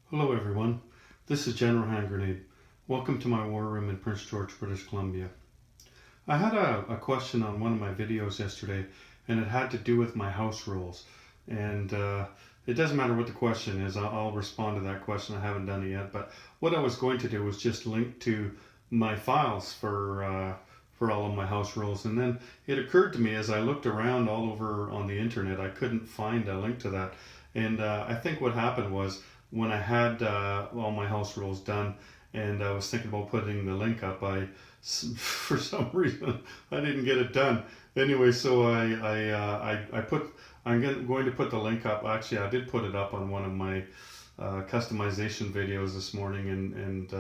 Hello everyone, this is General Hand Grenade. Welcome to my war room in Prince George, British Columbia. I had a question on one of my videos yesterday, and it had to do with my house rules. And it doesn't matter what the question is, I'll respond to that question. I haven't done it yet, but what I was going to do was just link to my files for all of my house rules. And then it occurred to me as I looked around all over on the internet, I couldn't find a link to that. And I think what happened was when I had all my house rules done and I was thinking about putting the link up, for some reason I didn't get it done. Anyway, so I'm going to put the link up. Actually, I did put it up on one of my customization videos this morning, and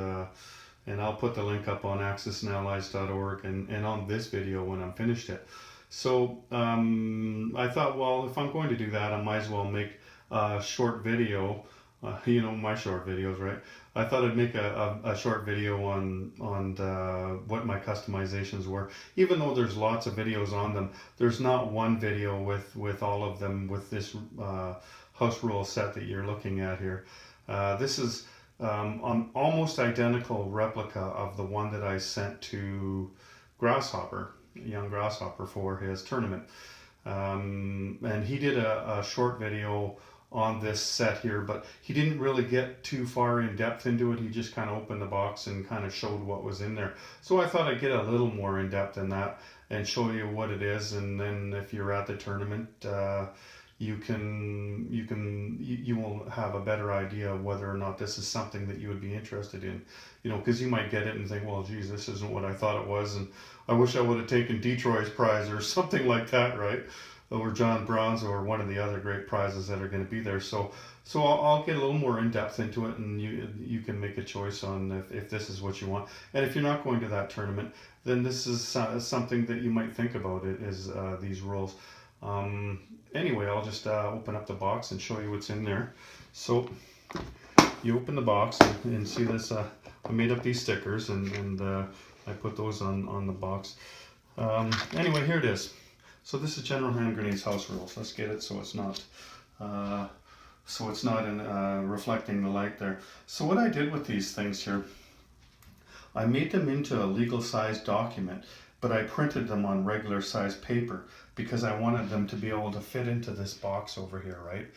I'll put the link up on axisandallies.org and on this video when I'm finished it. So I thought, well, if I'm going to do that, I might as well make a short video. My short videos, right? I thought I'd make a short video on what my customizations were. Even though there's lots of videos on them, there's not one video with all of them with this house rule set that you're looking at here. This is an almost identical replica of the one that I sent to Grasshopper, young Grasshopper, for his tournament. And he did a short video on this set here, but he didn't really get too far in depth into it. He just kind of opened the box and kind of showed what was in there. So I thought I'd get a little more in depth than that and show you what it is, and then if you're at the tournament, you will have a better idea of whether or not this is something that you would be interested in. Because you might get it and think, well, geez, this isn't what I thought it was, and I wish I would have taken Detroit's prize or something like that, right? Or John Brown's, or one of the other great prizes that are going to be there. So I'll get a little more in depth into it, and you can make a choice on if this is what you want. And if you're not going to that tournament, then this is something that you might think about. It is these rules. Anyway, I'll just open up the box and show you what's in there. So you open the box and see this. I made up these stickers and I put those on the box. Anyway, here it is. So this is General Hand Grenade's house rules. Let's get it so it's not reflecting the light there. So what I did with these things here, I made them into a legal size document, but I printed them on regular size paper because I wanted them to be able to fit into this box over here, right?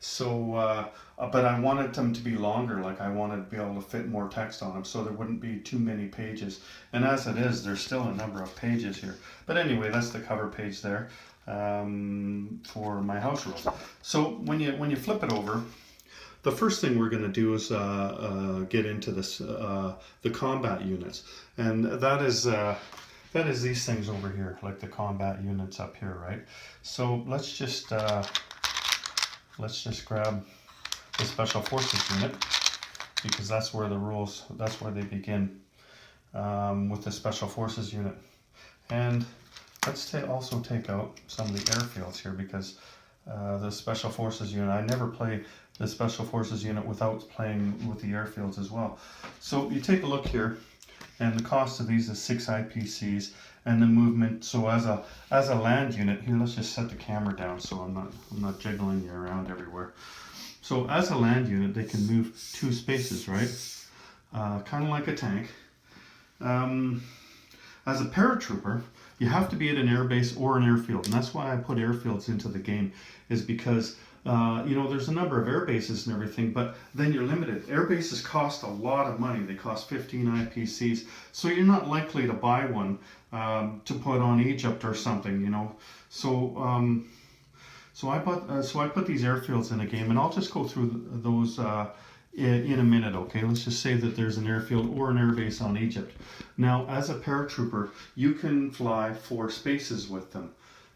So, but I wanted them to be longer, like I wanted to be able to fit more text on them so there wouldn't be too many pages. And as it is, there's still a number of pages here. But anyway, that's the cover page there for my house rules. So when you flip it over, the first thing we're going to do is get into this the combat units, and that is these things over here, like the combat units up here, right? So let's just grab the Special Forces unit, because that's where the rules, that's where they begin, with the Special Forces unit. And let's also take out some of the airfields here, because the Special Forces unit, I never play the Special Forces unit without playing with the airfields as well. So you take a look here, and the cost of these is 6 IPCs, and the movement. So as a land unit here, let's just set the camera down so I'm not jiggling you around everywhere. So as a land unit, they can move 2 spaces, right? Kind of like a tank. As a paratrooper, you have to be at an airbase or an airfield, and that's why I put airfields into the game, is because there's a number of air bases and everything, but then you're limited. Air bases cost a lot of money. They cost 15 IPCs, so you're not likely to buy one to put on Egypt or something, So I put these airfields in a game, and I'll just go through those in a minute. Okay, let's just say that there's an airfield or an airbase on Egypt. Now, as a paratrooper, you can fly 4 spaces with them.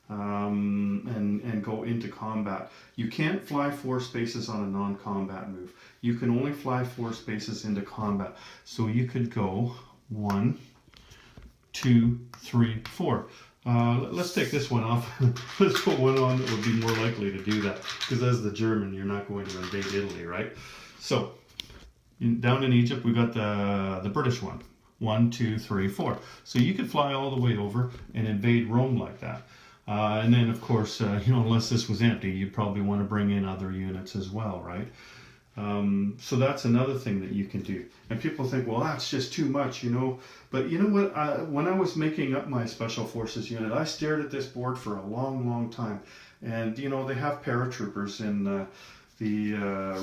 And go into combat. You can't fly 4 spaces on a non-combat move. You can only fly 4 spaces into combat. So you could go 1, 2, 3, 4. Let's take this one off. Let's put one on that would be more likely to do that, because as the German, you're not going to invade Italy, right? So down in Egypt, we got the British one. 1, 2, 3, 4. So you could fly all the way over and invade Rome like that. And then, of course, unless this was empty, you'd probably want to bring in other units as well, right? So that's another thing that you can do. And people think, well, that's just too much, you know. But you know what? When I was making up my Special Forces unit, I stared at this board for a long, long time. And, you know, they have paratroopers in the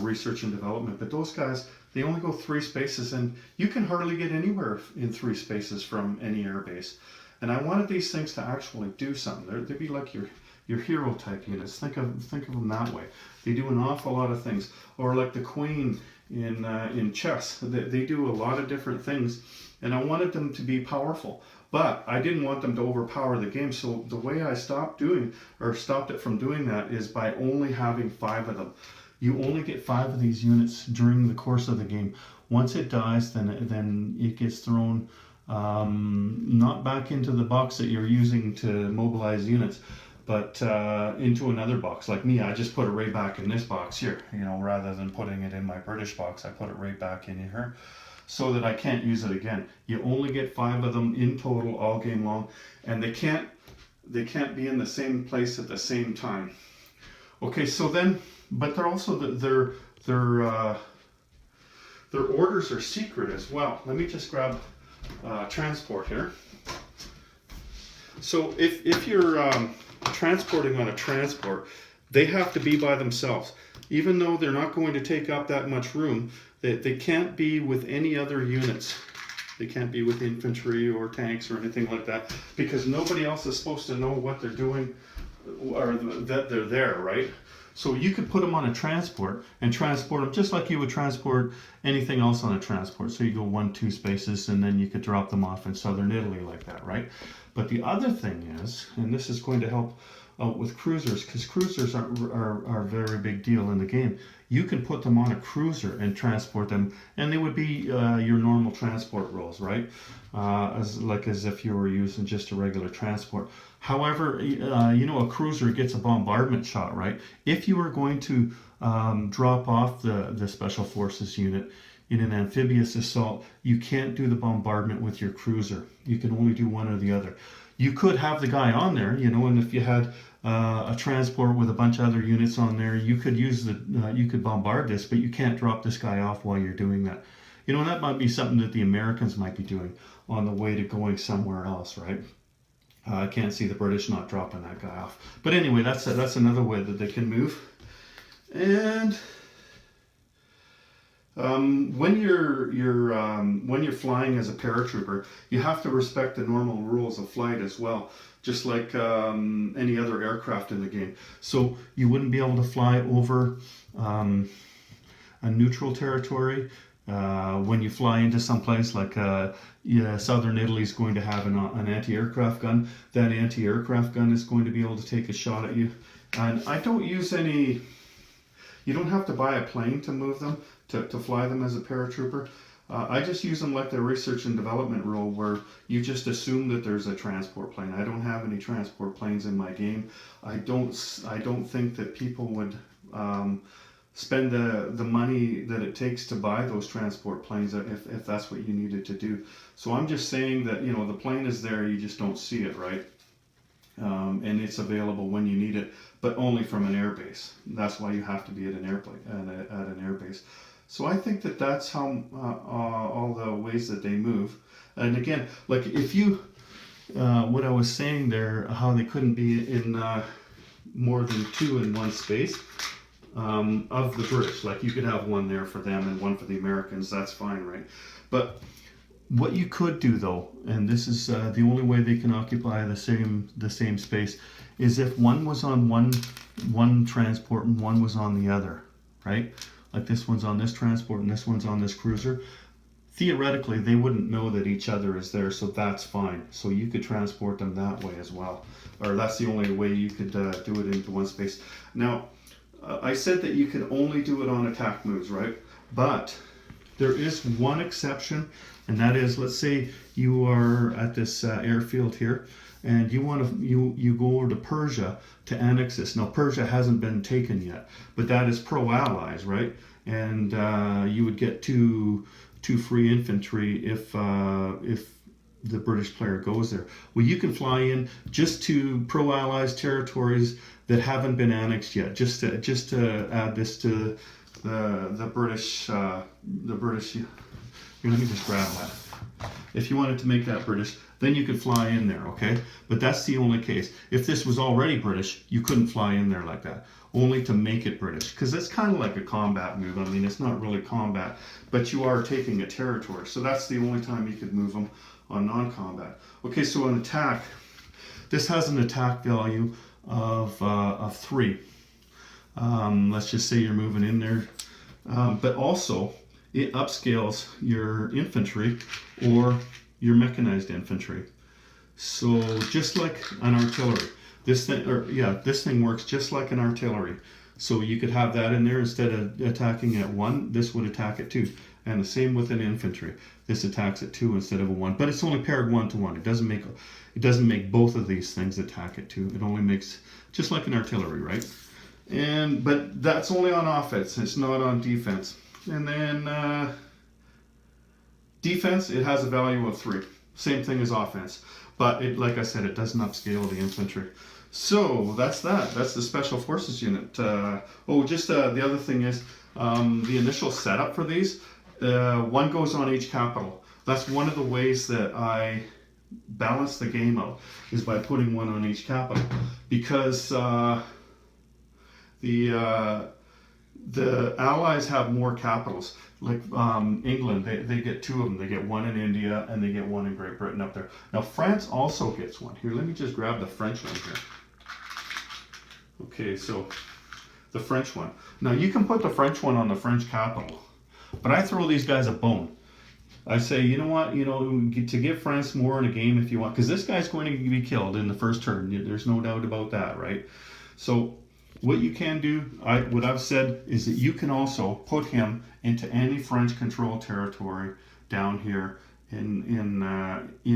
research and development, but those guys, they only go 3 spaces, and you can hardly get anywhere in 3 spaces from any air base. And I wanted these things to actually do something. They'd be like your hero type units. Think of them that way. They do an awful lot of things. Or like the Queen in chess. They do a lot of different things, and I wanted them to be powerful. But I didn't want them to overpower the game, so the way I stopped it from doing that is by only having 5 of them. You only get 5 of these units during the course of the game. Once it dies, then it gets thrown not back into the box that you're using to mobilize units, but into another box. Like me, I just put it right back in this box here, you know, rather than putting it in my British box. I put it right back in here so that I can't use it again. You only get 5 of them in total all game long, and they can't be in the same place at the same time. Okay, so then, but they're also their orders are secret as well. Let me just grab transport here. So if you're transporting on a transport, they have to be by themselves. Even though they're not going to take up that much room, they can't be with any other units. They can't be with infantry or tanks or anything like that, because nobody else is supposed to know what they're doing or that they're there, right? So you could put them on a transport and transport them just like you would transport anything else on a transport. So you go 1-2 spaces, and then you could drop them off in southern Italy like that, right? But the other thing is, and this is going to help out with cruisers, because cruisers are a very big deal in the game. You can put them on a cruiser and transport them, and they would be your normal transport roles, right? As if you were using just a regular transport. However, you know, a cruiser gets a bombardment shot, right? If you were going to drop off the Special Forces unit in an amphibious assault, you can't do the bombardment with your cruiser. You can only do one or the other. You could have the guy on there, you know, and if you had a transport with a bunch of other units on there, you could use you could bombard this, but you can't drop this guy off while you're doing that. You know, and that might be something that the Americans might be doing on the way to going somewhere else, right? I can't see the British not dropping that guy off. But anyway, that's another way that they can move. And when you're flying as a paratrooper, you have to respect the normal rules of flight as well, just like any other aircraft in the game. So you wouldn't be able to fly over a neutral territory. When you fly into some place like southern Italy is going to have an anti-aircraft gun. That anti-aircraft gun is going to be able to take a shot at you. And I don't use any. You don't have to buy a plane to move them, to fly them as a paratrooper. I just use them like the research and development rule, where you just assume that there's a transport plane. I don't have any transport planes in my game. I don't think that people would spend the money that it takes to buy those transport planes if that's what you needed to do. So I'm just saying that, you know, the plane is there, you just don't see it, right? And it's available when you need it, but only from an airbase. That's why you have to be at an airplane at an airbase. So I think that that's how all the ways that they move. And again, like if you, what I was saying there, how they couldn't be in more than 2 in one space of the British. Like you could have one there for them and one for the Americans. That's fine, right? But what you could do though, and this is the only way they can occupy the same space, is if one was on one transport and one was on the other, right? Like this one's on this transport and this one's on this cruiser. Theoretically, they wouldn't know that each other is there, so that's fine. So you could transport them that way as well, or that's the only way you could do it into one space. Now, I said that you could only do it on attack moves, right? But there is one exception, and that is, let's say you are at this airfield here, and you go over to Persia to annex this. Now Persia hasn't been taken yet, but that is pro-allies, right? And you would get two free infantry if the British player goes there. Well, you can fly in just to pro-allies territories that haven't been annexed yet, just to add this to the British, here, let me just grab that. If you wanted to make that British, then you could fly in there, okay? But that's the only case. If this was already British, you couldn't fly in there like that. Only to make it British, because it's kind of like a combat move. I mean, it's not really combat, but you are taking a territory. So that's the only time you could move them on non-combat. Okay, so an attack. This has an attack value of 3. Let's just say you're moving in there. But also, it upscales your infantry or your mechanized infantry. So just like an artillery, this thing works just like an artillery. So you could have that in there. Instead of attacking at 1, this would attack at 2. And the same with an infantry. This attacks at 2 instead of a 1. But it's only paired 1 to 1. It doesn't make both of these things attack at 2. It only makes just like an artillery, right? But that's only on offense. It's not on defense. And then defense, it has a value of 3. Same thing as offense. But like I said, it doesn't upscale the infantry. So that's that. That's the Special Forces unit. The other thing is the initial setup for these. 1 goes on each capital. That's one of the ways that I balance the game out, is by putting 1 on each capital, because the Allies have more capitals. Like England, they get 2 of them. They get 1 in India and they get 1 in Great Britain up there. Now France also gets 1. Here, let me just grab the French one here. Okay, so the French one. Now you can put the French one on the French capital, but I throw these guys a bone. I say, you know what, to give France more in a game if you want, because this guy's going to be killed in the first turn. There's no doubt about that, right? So what you can do, what I've said is that you can also put him into any French controlled territory down here in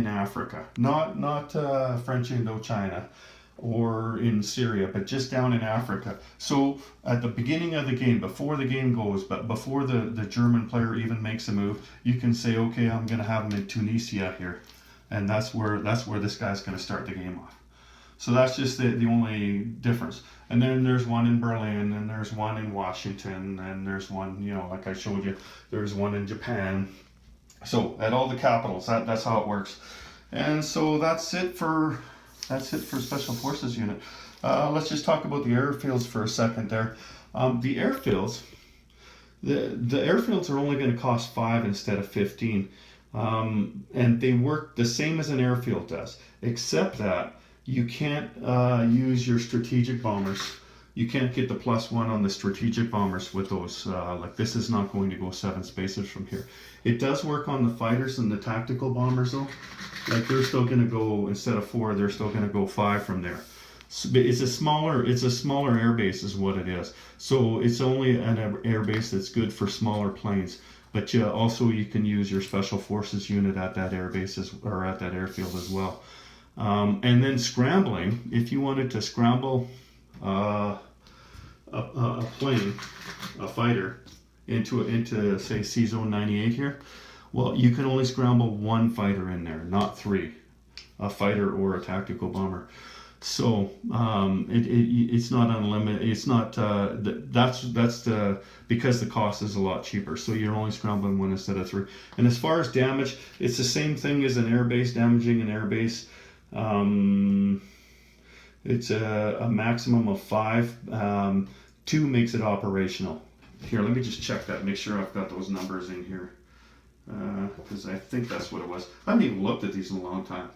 Africa, not French Indochina or in Syria, but just down in Africa. So at the beginning of the game, before the game goes, but before the German player even makes a move, you can say, okay, I'm going to have him in Tunisia here, and that's where this guy's going to start the game off. So that's just the only difference. And then there's 1 in Berlin, and there's 1 in Washington, and there's 1, like I showed you, there's 1 in Japan. So at all the capitals, that's how it works. And so that's it for Special Forces unit. Let's just talk about the airfields for a second there. The airfields are only going to cost 5 instead of 15. And they work the same as an airfield does, except that you can't use your strategic bombers. You can't get the +1 on the strategic bombers with those. Like this is not going to go 7 spaces from here. It does work on the fighters and the tactical bombers though. Like they're still going to go, instead of 4, they're still going to go 5 from there. So it's a smaller air base is what it is. So it's only an air base that's good for smaller planes. But also you can use your Special Forces unit at that air base or at that airfield as well. And then scrambling, if you wanted to scramble a plane, a fighter, into say C-Zone 98 here, well, you can only scramble 1 fighter in there, not 3, a fighter or a tactical bomber. So it's not unlimited. It's not because the cost is a lot cheaper. So you're only scrambling 1 instead of 3. And as far as damage, it's the same thing as an airbase. Damaging an airbase, it's a maximum of 5. 2 makes it operational. Here, let me just check that. Make sure I've got those numbers in here, because I think that's what it was. I haven't even looked at these in a long time.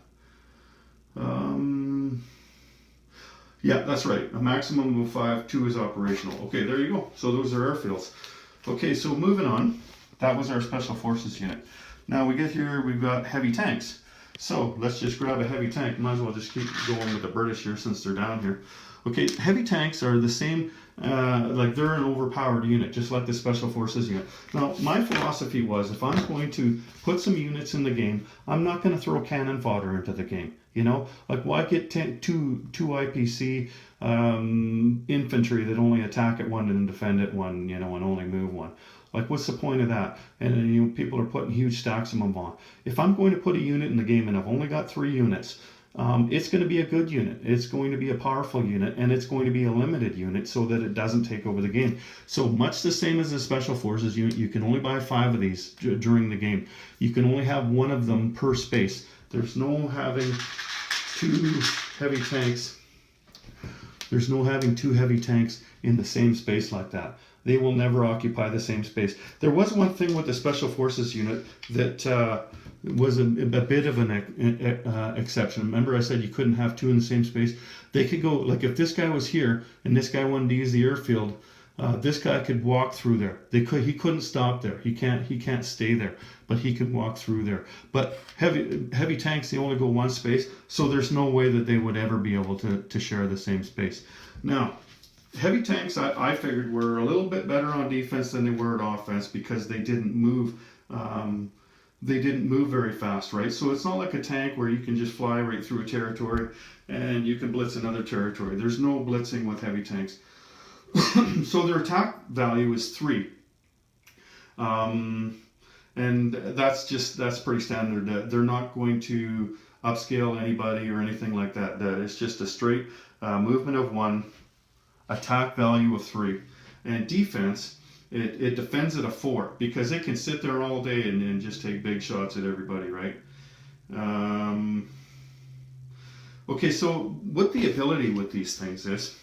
Yeah, that's right. A maximum of 5, 2 is operational. Okay, there you go. So those are airfields. Okay, so moving on. That was our Special Forces unit. Now we get here, we've got heavy tanks. So let's just grab a heavy tank. Might as well just keep going with the British here since they're down here. Okay, heavy tanks are the same, like they're an overpowered unit, just like the Special Forces unit. Now, my philosophy was, if I'm going to put some units in the game, I'm not going to throw cannon fodder into the game. Like why get two IPC infantry that only attack at 1 and defend at 1, and only move 1? Like, what's the point of that? And people are putting huge stacks of them on. If I'm going to put a unit in the game and I've only got 3 units, it's going to be a good unit. It's going to be a powerful unit, and it's going to be a limited unit so that it doesn't take over the game. So much the same as the Special Forces unit, you can only buy 5 of these during the game. You can only have 1 of them per space. There's no having 2 heavy tanks. There's no having 2 heavy tanks in the same space like that. They will never occupy the same space. There was one thing with the Special Forces unit that was a bit of an exception. Remember I said you couldn't have 2 in the same space? They could go, like if this guy was here and this guy wanted to use the airfield, this guy could walk through there. He couldn't stop there. He can't stay there, but he could walk through there. But heavy tanks, they only go one space, so there's no way that they would ever be able to share the same space. Now, heavy tanks, I figured, were a little bit better on defense than they were at offense because they didn't move. They didn't move very fast, right? So it's not like a tank where you can just fly right through a territory and you can blitz another territory. There's no blitzing with heavy tanks. So their attack value is 3. And that's pretty standard. They're not going to upscale anybody or anything like that. It's just a straight movement of 1, attack value of 3. And defense, it defends at a 4 because it can sit there all day and just take big shots at everybody, right? Okay, so what the ability with these things is,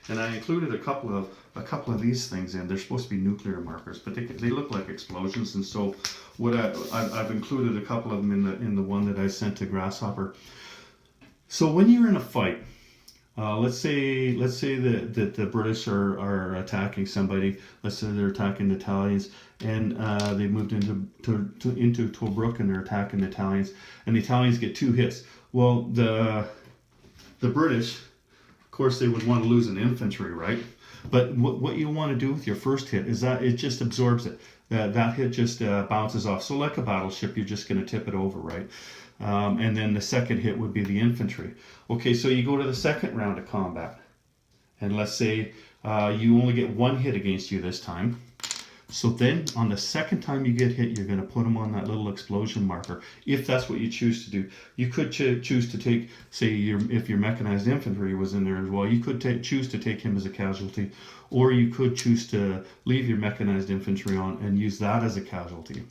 and I included a couple of these things in. They're supposed to be nuclear markers, but they look like explosions. And so what I've included a couple of them in the one that I sent to Grasshopper. So when you're in a fight, let's say that the British are attacking somebody. Let's say they're attacking the Italians, and they moved into Tobruk, and they're attacking the Italians, and the Italians get 2 hits. Well, the British, of course, they would want to lose an infantry, right? But what you want to do with your first hit is that it just absorbs it. That hit just bounces off. So like a battleship, you're just going to tip it over, right? And then the second hit would be the infantry. Okay, so you go to the second round of combat. And let's say you only get 1 hit against you this time. So then on the second time you get hit, you're going to put them on that little explosion marker, if that's what you choose to do. You could choose to take, say, if your mechanized infantry was in there as well, you could choose to take him as a casualty, or you could choose to leave your mechanized infantry on and use that as a casualty.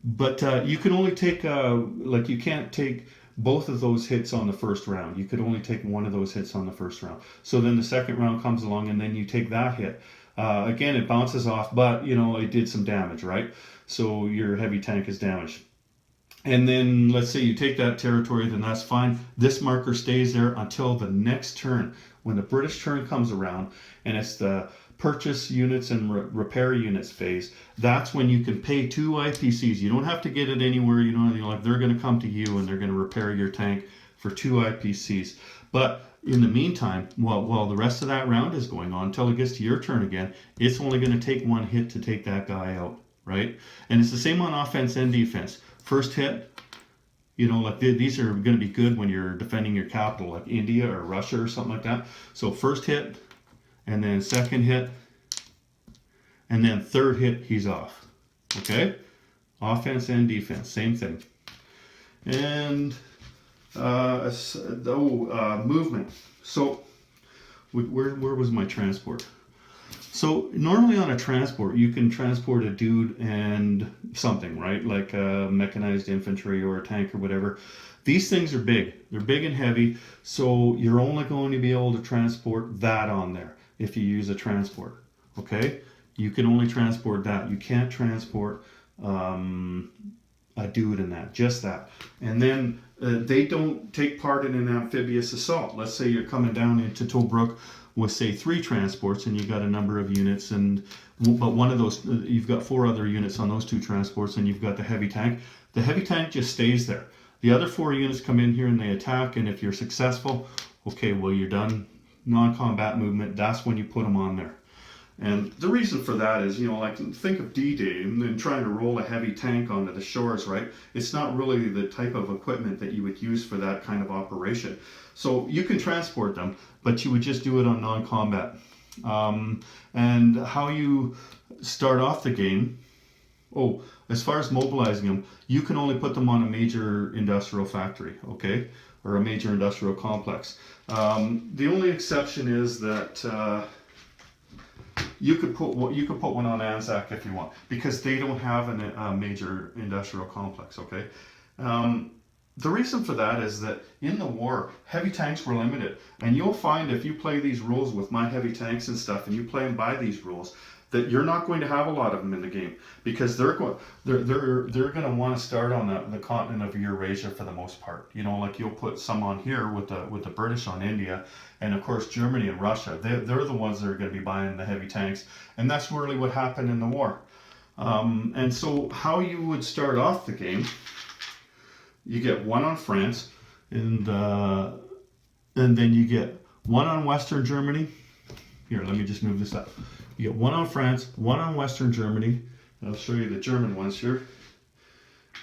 But you can only take, you can't take both of those hits on the first round. You could only take 1 of those hits on the first round. So then the second round comes along and then you take that hit. Again, it bounces off, but it did some damage, right? So your heavy tank is damaged. And then let's say you take that territory, then that's fine. This marker stays there until the next turn. When the British turn comes around and it's the purchase units and repair units phase, that's when you can pay 2 IPCs. You don't have to get it anywhere. They're going to come to you and they're going to repair your tank for 2 IPCs. But in the meantime, while the rest of that round is going on, until it gets to your turn again, it's only going to take 1 hit to take that guy out, right? And it's the same on offense and defense. First hit, these are going to be good when you're defending your capital, like India or Russia or something like that. So first hit, and then second hit, and then third hit, he's off. Okay? Offense and defense, same thing. And movement. So where was my transport? So normally on a transport, you can transport a dude and something, right? Like a mechanized infantry or a tank or whatever. These things are big. They're big and heavy, so you're only going to be able to transport that on there if you use a transport, okay? You can only transport that. You can't transport a dude in that, just that. And then they don't take part in an amphibious assault. Let's say you're coming down into Tobruk with, say, 3 transports, and you've got a number of units, but one of those, you've got 4 other units on those 2 transports, and you've got the heavy tank. The heavy tank just stays there. The other 4 units come in here and they attack, and if you're successful, okay, well, you're done non-combat movement. That's when you put them on there. And the reason for that is, think of D-Day and then trying to roll a heavy tank onto the shores, right? It's not really the type of equipment that you would use for that kind of operation. So you can transport them, but you would just do it on non-combat. And how you start off the game, as far as mobilizing them, you can only put them on a major industrial factory, okay? or a major industrial complex. The only exception is that you could put one on Anzac if you want, because they don't have a major industrial complex. Okay. The reason for that is that in the war, heavy tanks were limited, and you'll find if you play these rules with my heavy tanks and stuff, and you play them by these rules, that you're not going to have a lot of them in the game, because they're going to want to start on the continent of Eurasia for the most part. You know, like you'll put some on here with the British on India, and of course Germany and Russia. They're the ones that are going to be buying the heavy tanks, and that's really what happened in the war. And so how you would start off the game. You get one on France, and then you get one on Western Germany. Here, let me just move this up. You get one on France, one on Western Germany. I'll show you the German ones here.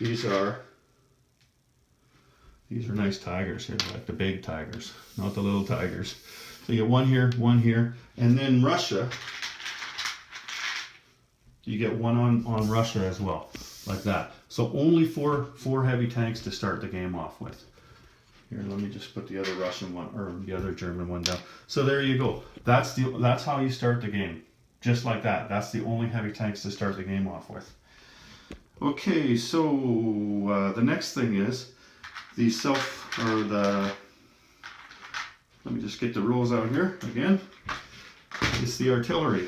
These are nice tigers here, like the big tigers, not the little tigers. So you get one here, and then Russia. You get one on Russia as well, like that. So only four heavy tanks to start the game off with. Here, let me just put the other Russian one, or the other German one down. So there you go. That's how you start the game, just like that. That's the only heavy tanks to start the game off with. Okay, so the next thing is let me just get the rules out here again. It's the artillery,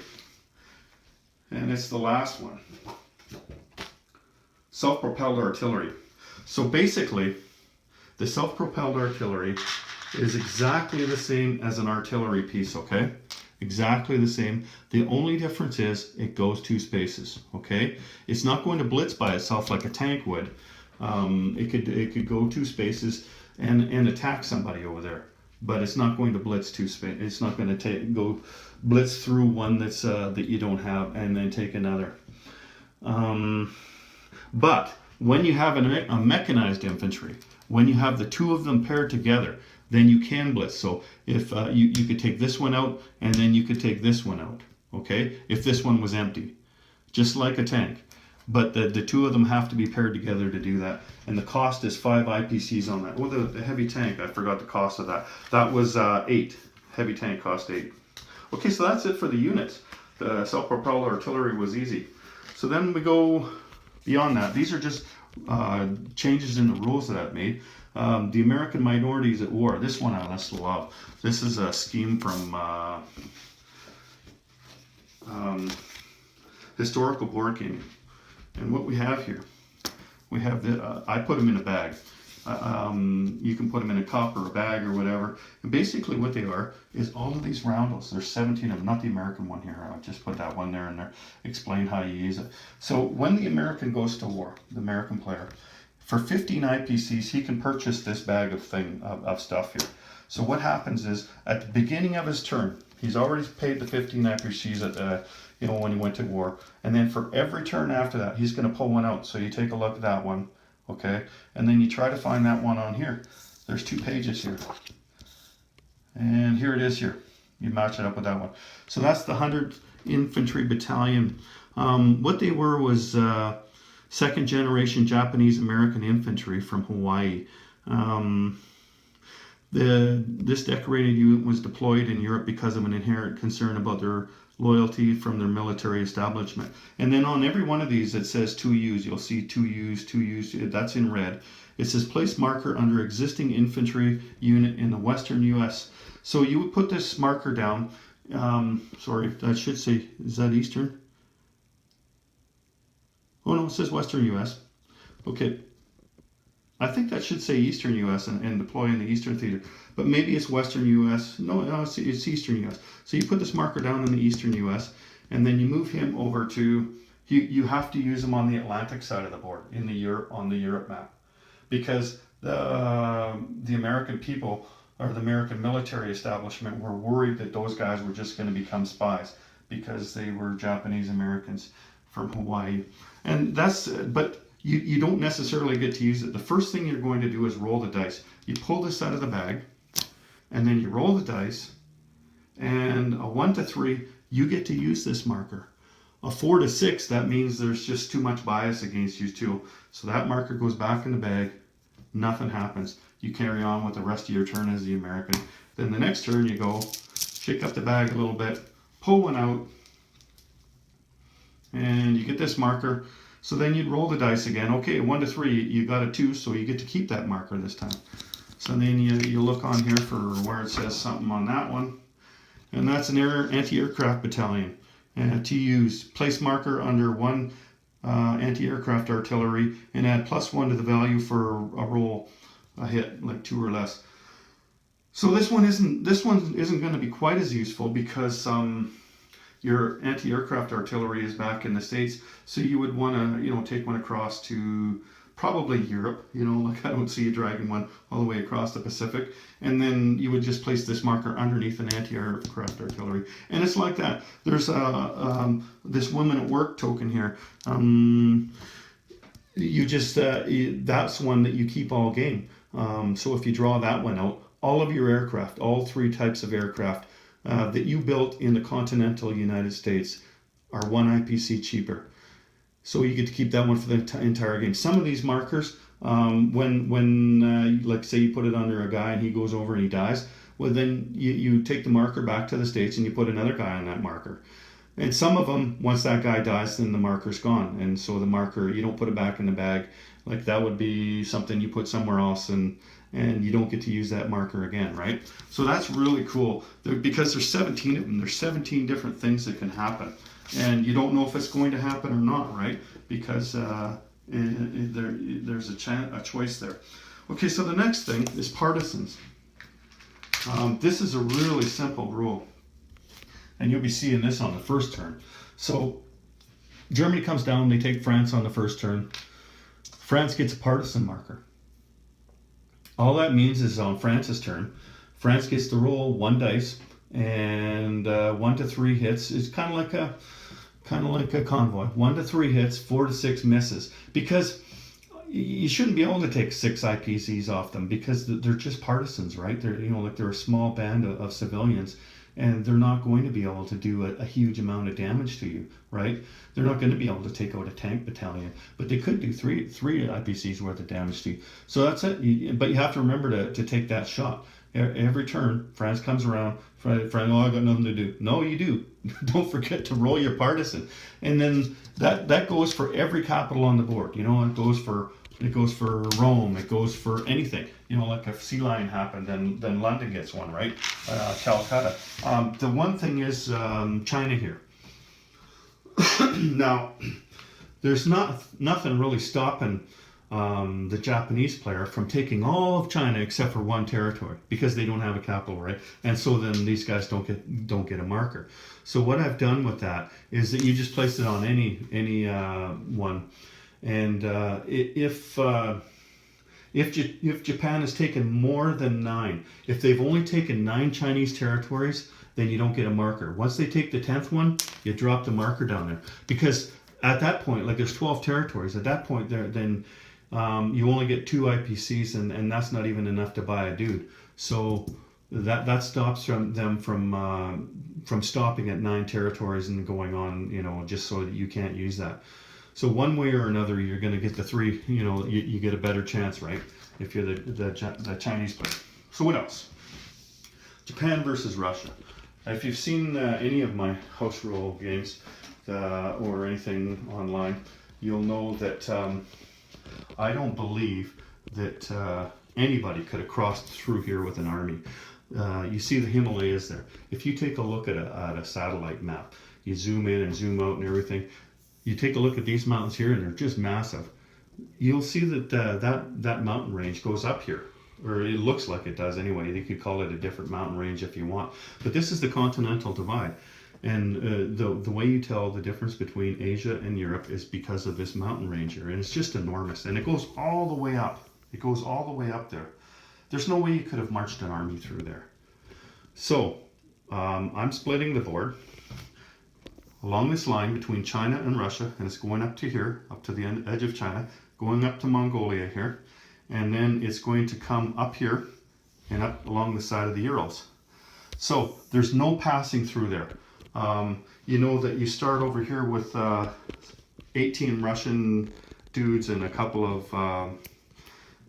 and it's the last one. Self-propelled artillery. So basically, the self-propelled artillery is exactly the same as an artillery piece, okay? Exactly the same. The only difference is it goes 2 spaces, okay? It's not going to blitz by itself like a tank would. It could go 2 spaces and attack somebody over there, but it's not going to blitz 2 spaces. It's not going to go blitz through one that's that you don't have and then take another. But when you have a mechanized infantry, when you have the 2 of them paired together, then you can blitz. So if you could take this one out, and then you could take this one out, okay? If this one was empty, just like a tank. But the 2 of them have to be paired together to do that. And the cost is 5 IPCs on that. Well, the heavy tank, I forgot the cost of that. That was 8. Heavy tank cost 8. Okay, so that's it for the units. The self-propelled artillery was easy. So then we go beyond that. These are just changes in the rules that I've made. The American minorities at war. This one I just love. This is a scheme from historical board gaming. And what we have here, we have I put them in a bag. You can put them in a cup or a bag or whatever. And basically what they are is all of these roundels. There's 17 of them, not the American one here. I'll just put that one there and there, explain how you use it. So when the American goes to war, the American player, for 15 IPCs, he can purchase this bag of stuff here. So what happens is, at the beginning of his turn, he's already paid the 15 IPCs at when he went to war. And then for every turn after that, he's going to pull one out. So you take a look at that one. Okay, and then you try to find that one on here. There's 2 pages here. And here it is here. You match it up with that one. So that's the 100th Infantry Battalion. What they were was 2nd generation Japanese American infantry from Hawaii. This decorated unit was deployed in Europe because of an inherent concern about their loyalty from their military establishment. And then on every one of these it says 2Us. You'll see 2Us, 2Us, that's in red. It says place marker under existing infantry unit in the Western US. So you would put this marker down. Sorry, that should say, is that Eastern? Oh no, it says Western US. Okay. I think that should say Eastern US and deploy in the Eastern Theater. But maybe it's Western US. No, it's Eastern US. So you put this marker down in the Eastern US, and then you move him over to, you have to use him on the Atlantic side of the board, on the Europe map. Because the American people, or the American military establishment, were worried that those guys were just going to become spies because they were Japanese Americans from Hawaii. And but you don't necessarily get to use it. The first thing you're going to do is roll the dice. You pull this out of the bag, and then you roll the dice, and a 1 to 3, you get to use this marker. A 4 to 6, that means there's just too much bias against you too. So that marker goes back in the bag, nothing happens. You carry on with the rest of your turn as the American. Then the next turn you go, shake up the bag a little bit, pull one out, and you get this marker. So then you'd roll the dice again. Okay, 1 to 3, you got a 2, so you get to keep that marker this time. So then you look on here for where it says something on that one. And that's an anti-aircraft battalion. And to use, place marker under 1 anti-aircraft artillery and add +1 to the value for a roll, a hit, like 2 or less. So this one isn't going to be quite as useful because your anti-aircraft artillery is back in the States, so you would want to, take one across to probably Europe, like I don't see you dragging one all the way across the Pacific, and then you would just place this marker underneath an anti-aircraft artillery, and it's like that. There's this woman at work token here. You just that's one that you keep all game. So if you draw that one out, all of your aircraft, all 3 types of aircraft that you built in the continental United States are 1 IPC cheaper. So you get to keep that one for the entire game. Some of these markers, when like say you put it under a guy and he goes over and he dies, well then you take the marker back to the States and you put another guy on that marker. And some of them, once that guy dies, then the marker's gone. And so the marker, you don't put it back in the bag. Like that would be something you put somewhere else and you don't get to use that marker again, right? So that's really cool because there's 17 of them. There's 17 different things that can happen. And you don't know if it's going to happen or not, right? Because there's a choice there. Okay, so the next thing is partisans. This is a really simple rule. And you'll be seeing this on the first turn. So Germany comes down, they take France on the first turn. France gets a partisan marker. All that means is on France's turn, France gets to roll 1 dice, and 1 to 3 hits. It's kind of like a convoy. 1 to 3 hits, 4 to 6 misses. Because you shouldn't be able to take 6 IPCs off them because they're just partisans, right? They're a small band of civilians, and they're not going to be able to do a huge amount of damage to you, right? They're not going to be able to take out a tank battalion, but they could do three IPCs worth of damage to you. So that's it. But you have to remember to take that shot. Every turn, France comes around, France, I got nothing to do. No, you do. Don't forget to roll your partisan. And then that goes for every capital on the board. It goes for Rome, it goes for anything. Like if Sea Lion happened, then London gets one, right? Calcutta. The one thing is China here. Now, there's nothing really stopping the Japanese player from taking all of China except for 1 territory because they don't have a capital, right? And so then these guys don't get a marker. So what I've done with that is that you just place it on any one, and if Japan has taken more than 9, if they've only taken 9 Chinese territories, then you don't get a marker. Once they take the 10th one, you drop the marker down there. Because at that point, like there's 12 territories, at that point then you only get 2 IPCs, and that's not even enough to buy a dude. So that stops them from stopping at 9 territories and going on, just so that you can't use that. So one way or another, you're going to get the 3. You get a better chance, right? If you're the Chinese player. So what else? Japan versus Russia. If you've seen any of my house rule games or anything online, you'll know that I don't believe that anybody could have crossed through here with an army. You see the Himalayas there. If you take a look at a satellite map, you zoom in and zoom out and everything, you take a look at these mountains here and they're just massive. You'll see that that mountain range goes up here, or it looks like it does anyway. You could call it a different mountain range if you want. But this is the continental divide. And the way you tell the difference between Asia and Europe is because of this mountain range here. And it's just enormous. And it goes all the way up. It goes all the way up there. There's no way you could have marched an army through there. So I'm splitting the board along this line between China and Russia, and it's going up to here, up to the edge of China, going up to Mongolia here, and then it's going to come up here and up along the side of the Urals. So there's no passing through there. You know that you start over here with 18 Russian dudes and a couple of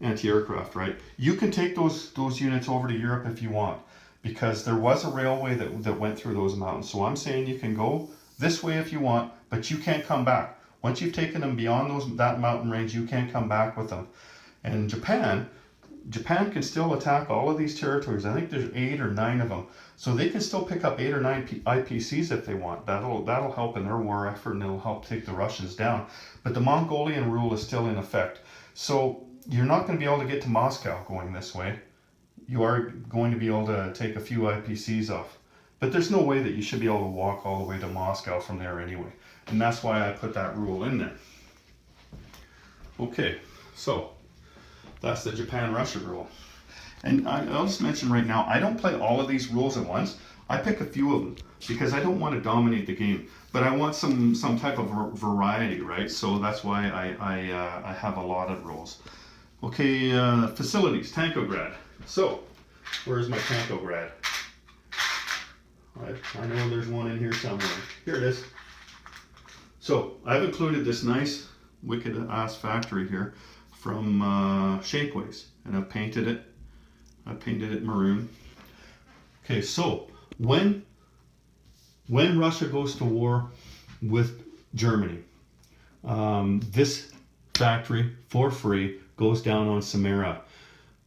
anti-aircraft, right? You can take those units over to Europe if you want, because there was a railway that went through those mountains. So I'm saying you can go this way if you want, but you can't come back. Once you've taken them beyond that mountain range, you can't come back with them. And Japan can still attack all of these territories. I think there's 8 or 9 of them. So they can still pick up 8 or 9 IPCs if they want. That'll help in their war effort, and it'll help take the Russians down. But the Mongolian rule is still in effect. So you're not going to be able to get to Moscow going this way. You are going to be able to take a few IPCs off. But there's no way that you should be able to walk all the way to Moscow from there anyway. And that's why I put that rule in there. Okay, so that's the Japan-Russia rule. And I'll just mention right now, I don't play all of these rules at once. I pick a few of them because I don't want to dominate the game, but I want some type of variety, right? So that's why I have a lot of rules. Okay, facilities, Tankograd. So, where's my Tankograd? I know there's one in here somewhere. Here it is. So, I've included this nice wicked ass factory here from Shapeways, and I've painted it. I painted it maroon. Okay, so when Russia goes to war with Germany, this factory for free goes down on Samara.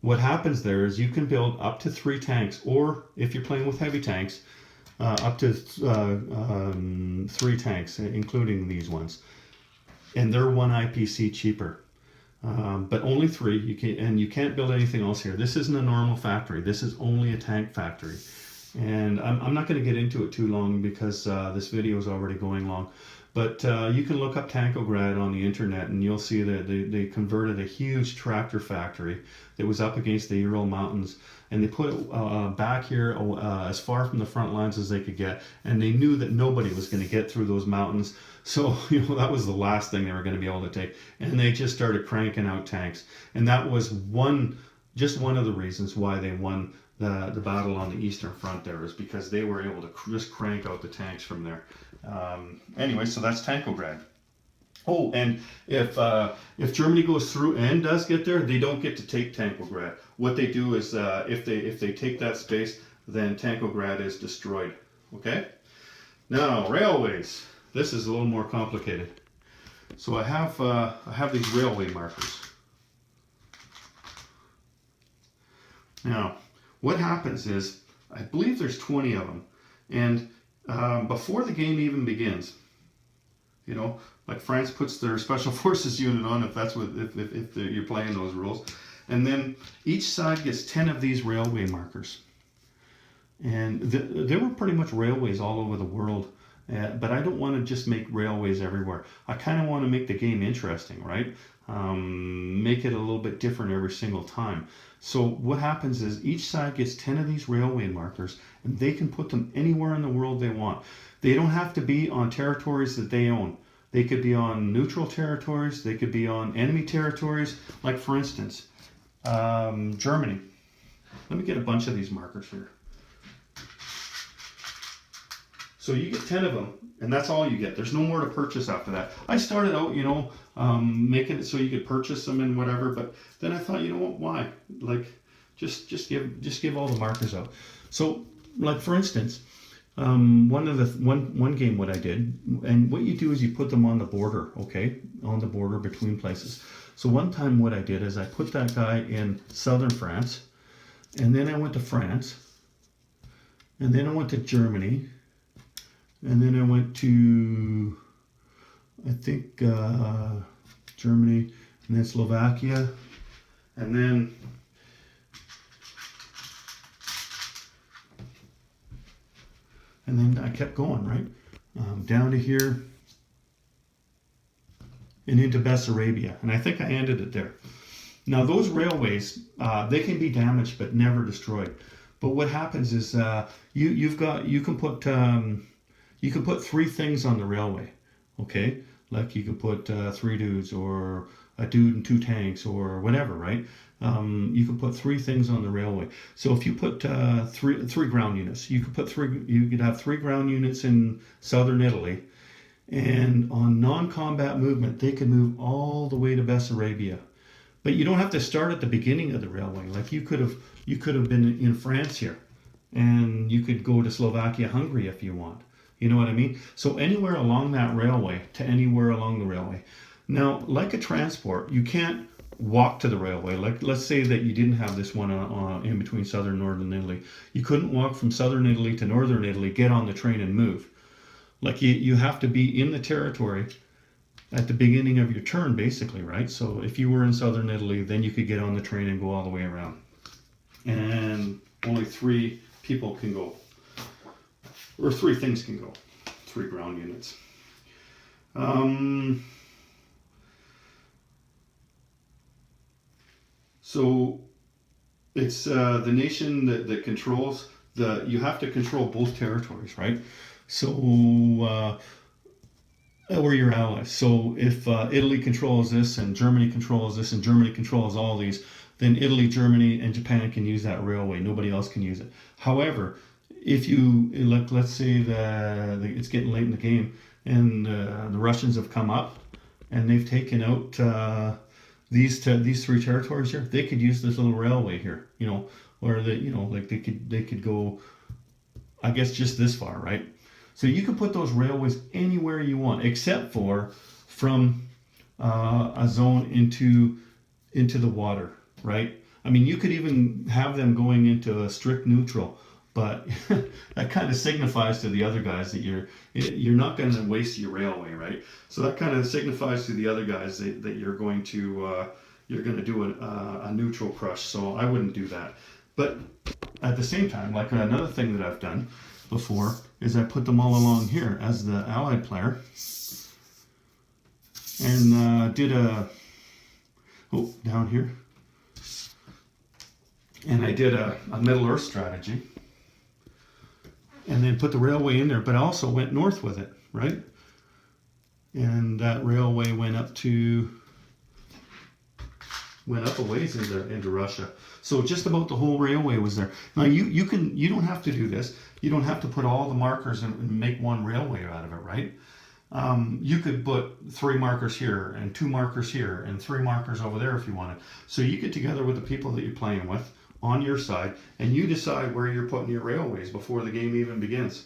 What happens there is you can build up to 3 tanks, or if you're playing with heavy tanks, up to 3 tanks, including these ones, and they're 1 IPC cheaper. But only 3. You can't build anything else here. This isn't a normal factory. This is only a tank factory. And I'm not going to get into it too long because this video is already going long. But you can look up Tankograd on the internet, and you'll see that they converted a huge tractor factory that was up against the Ural Mountains, and they put it back here as far from the front lines as they could get. And they knew that nobody was going to get through those mountains. So, that was the last thing they were going to be able to take. And they just started cranking out tanks. And that was just one of the reasons why they won the battle on the Eastern Front there, is because they were able to just crank out the tanks from there. Anyway, so that's Tankograd. Oh, and if Germany goes through and does get there, they don't get to take Tankograd. What they do is if they take that space, then Tankograd is destroyed. Okay? Now, railways. This is a little more complicated. So I have these railway markers. Now, what happens is, I believe there's 20 of them, and before the game even begins, like France puts their special forces unit on, if you're playing those rules, and then each side gets 10 of these railway markers, and there were pretty much railways all over the world. But I don't want to just make railways everywhere. I kind of want to make the game interesting, right? Make it a little bit different every single time. So what happens is each side gets 10 of these railway markers, and they can put them anywhere in the world they want. They don't have to be on territories that they own. They could be on neutral territories. They could be on enemy territories. Like, for instance, Germany. Let me get a bunch of these markers here. So you get 10 of them, and that's all you get. There's no more to purchase after that. I started out, making it so you could purchase them and whatever, but then I thought, what, why? Like, just give all the markers out. So, like, for instance, one game what I did, and what you do is you put them on the border, okay, on the border between places. So one time what I did is I put that guy in southern France, and then I went to France, and then I went to Germany. And then I went to, I think, Germany, and then Slovakia, and then I kept going, right? Down to here, and into Bessarabia. And I think I ended it there. Now, those railways, they can be damaged, but never destroyed. But what happens is you can put 3 things on the railway, okay? Like you can put 3 dudes, or a dude and 2 tanks, or whatever, right? You can put 3 things on the railway. So if you put three ground units, you could have 3 ground units in southern Italy, and on non-combat movement, they could move all the way to Bessarabia. But you don't have to start at the beginning of the railway. Like you could have been in France here, and you could go to Slovakia, Hungary if you want. You know what I mean? So anywhere along that railway to anywhere along the railway. Now, like a transport, you can't walk to the railway. Like, let's say that you didn't have this one in between southern and northern Italy. You couldn't walk from southern Italy to northern Italy, get on the train and move. Like you have to be in the territory at the beginning of your turn, basically, right? So if you were in southern Italy, then you could get on the train and go all the way around. And only 3 people can go. Or 3 things can go. 3 ground units. So it's the nation that controls you have to control both territories, right? So or your allies. So if Italy controls this and Germany controls this and Germany controls all these, then Italy, Germany, and Japan can use that railway. Nobody else can use it. However, if you let's say it's getting late in the game and the Russians have come up and they've taken out these 3 territories here, they could use this little railway here, or like they could go, I guess, just this far, right? So you can put those railways anywhere you want, except for from a zone into the water, right? I mean, you could even have them going into a strict neutral, but that kind of signifies to the other guys that you're not going to waste your railway, right? So that kind of signifies to the other guys that you're going to do a neutral crush. So I wouldn't do that. But at the same time, like another thing that I've done before is I put them all along here as the allied player, and did down here, and I did a Middle Earth strategy. And then put the railway in there, but also went north with it, right? And that railway went up a ways into Russia. So just about the whole railway was there. Now you don't have to do this. You don't have to put all the markers and make one railway out of it, right? You could put 3 markers here and 2 markers here and 3 markers over there if you wanted. So you get together with the people that you're playing with on your side, and you decide where you're putting your railways before the game even begins.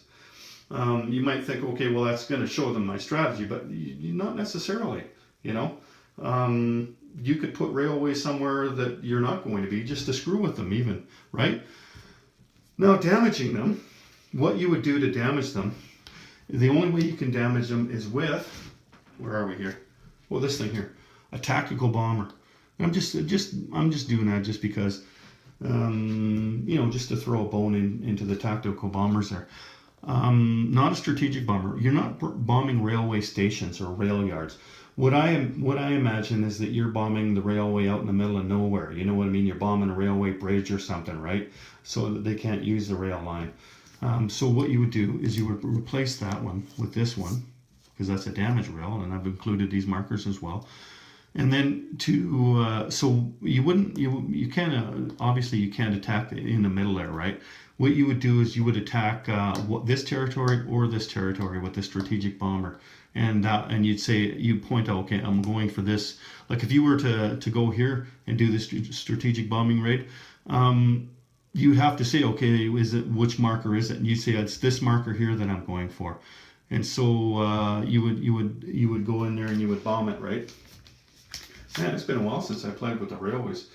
You might think, okay, well, that's going to show them my strategy, but not necessarily, You could put railways somewhere that you're not going to be, just to screw with them even, right? Now, damaging them, what you would do to damage them, the only way you can damage them is with, where are we here? Well, this thing here, a tactical bomber. I'm just doing that just because, just to throw a bone into the tactical bombers there. Not a strategic bomber. You're not bombing railway stations or rail yards. What I imagine is that you're bombing the railway out in the middle of nowhere. You know what I mean? You're bombing a railway bridge or something, right? So that they can't use the rail line. So what you would do is you would replace that one with this one, because that's a damage rail, and I've included these markers as well. And then so you can't obviously you can't attack in the middle there, right? What you would do is you would attack this territory or this territory with the strategic bomber, and you'd point out, okay, I'm going for this. Like if you were to go here and do this strategic bombing raid, you'd have to say, okay, which marker is it? And you'd say it's this marker here that I'm going for, and so you would go in there and you would bomb it, right? Man, it's been a while since I played with the railways.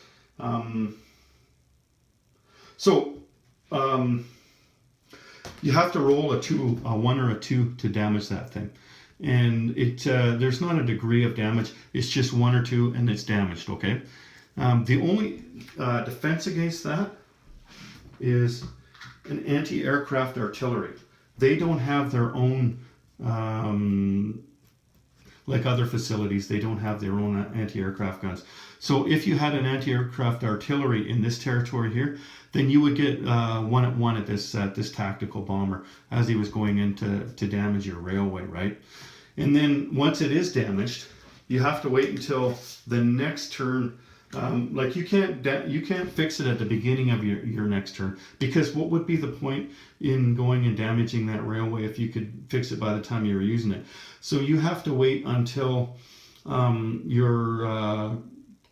You have to roll a 1 or a 2 to damage that thing. And there's not a degree of damage. It's just 1 or 2 and it's damaged, okay? The only defense against that is an anti-aircraft artillery. They don't have their own... like other facilities, they don't have their own anti-aircraft guns. So if you had an anti-aircraft artillery in this territory here, then you would get 1-1 at this tactical bomber as he was going in to damage your railway, right? And then once it is damaged, you have to wait until the next turn. Like you can't fix it at the beginning of your next turn, because what would be the point in going and damaging that railway if you could fix it by the time you were using it? So you have to wait until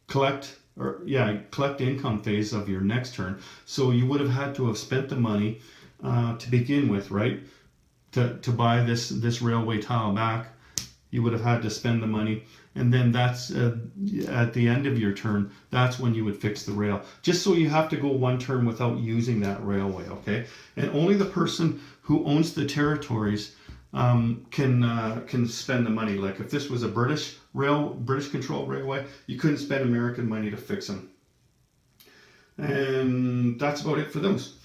collect collect income phase of your next turn. So you would have had to have spent the money to begin with, right? To buy this railway tile back, you would have had to spend the money, and then that's at the end of your turn, that's when you would fix the rail. Just so you have to go one turn without using that railway, okay? And only the person who owns the territories can spend the money. Like if this was a British controlled railway, you couldn't spend American money to fix them. And that's about it for those.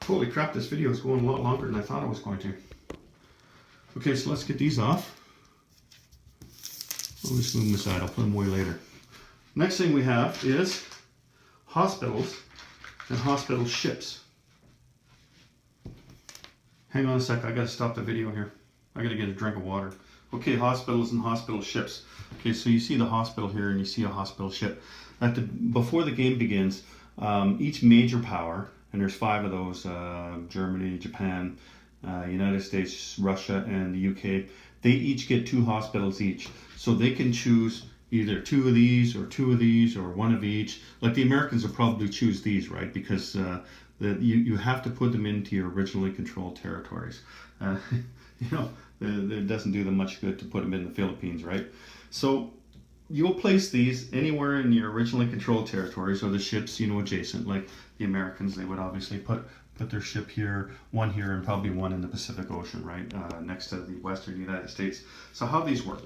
Holy crap, this video is going a lot longer than I thought it was going to. Okay, so let's get these off. I'll just move them aside, I'll put them away later. Next thing we have is hospitals and hospital ships. Hang on a sec, I gotta stop the video here. I gotta get a drink of water. Okay, hospitals and hospital ships. Okay, so you see the hospital here and you see a hospital ship. Before the game begins, each major power, and there's 5 of those, Germany, Japan, United States, Russia, and the UK, they each get 2 hospitals each. So they can choose either 2 of these or 2 of these or 1 of each. Like the Americans will probably choose these, right? Because you have to put them into your originally controlled territories. It doesn't do them much good to put them in the Philippines, right? So you'll place these anywhere in your originally controlled territories, or the ships, adjacent. Like the Americans, they would obviously put their ship here, 1 here, and probably 1 in the Pacific Ocean, right, next to the Western United States. So how these work?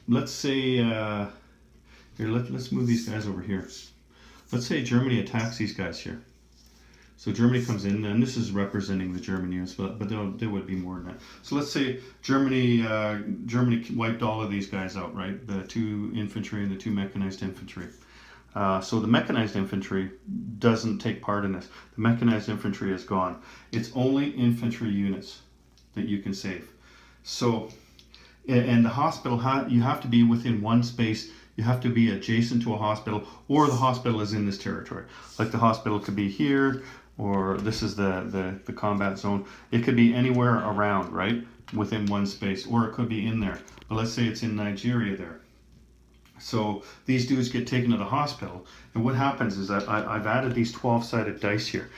Let's say here. Let's move these guys over here. Let's say Germany attacks these guys here. So Germany comes in, and this is representing the German units, but there would be more than that. So let's say Germany wiped all of these guys out, right? The 2 infantry and the 2 mechanized infantry. So the mechanized infantry doesn't take part in this. The mechanized infantry is gone. It's only infantry units that you can save. So, and the hospital, you have to be within 1 space. You have to be adjacent to a hospital, or the hospital is in this territory. Like the hospital could be here, or this is the combat zone. It could be anywhere around, right? Within 1 space, or it could be in there. But let's say it's in Nigeria there. So these dudes get taken to the hospital, and what happens is that I've added these 12-sided dice here,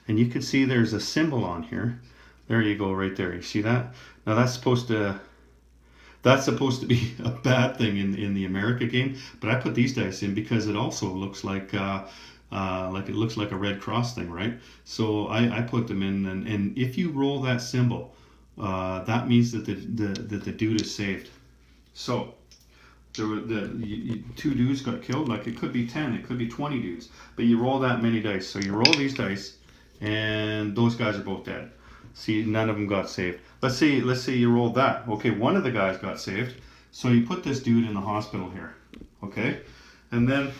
and you can see there's a symbol on here. There you go, right there. You see that? Now that's supposed to be a bad thing in the America game, but I put these dice in because it also looks like it looks like a Red Cross thing, right? So I put them in, and if you roll that symbol, that means that the dude is saved. So the 2 dudes got killed. Like it could be 10, it could be 20 dudes, but you roll that many dice. So you roll these dice, and those guys are both dead. See, none of them got saved. Let's say you rolled that. Okay, 1 of the guys got saved. So you put this dude in the hospital here. Okay, and then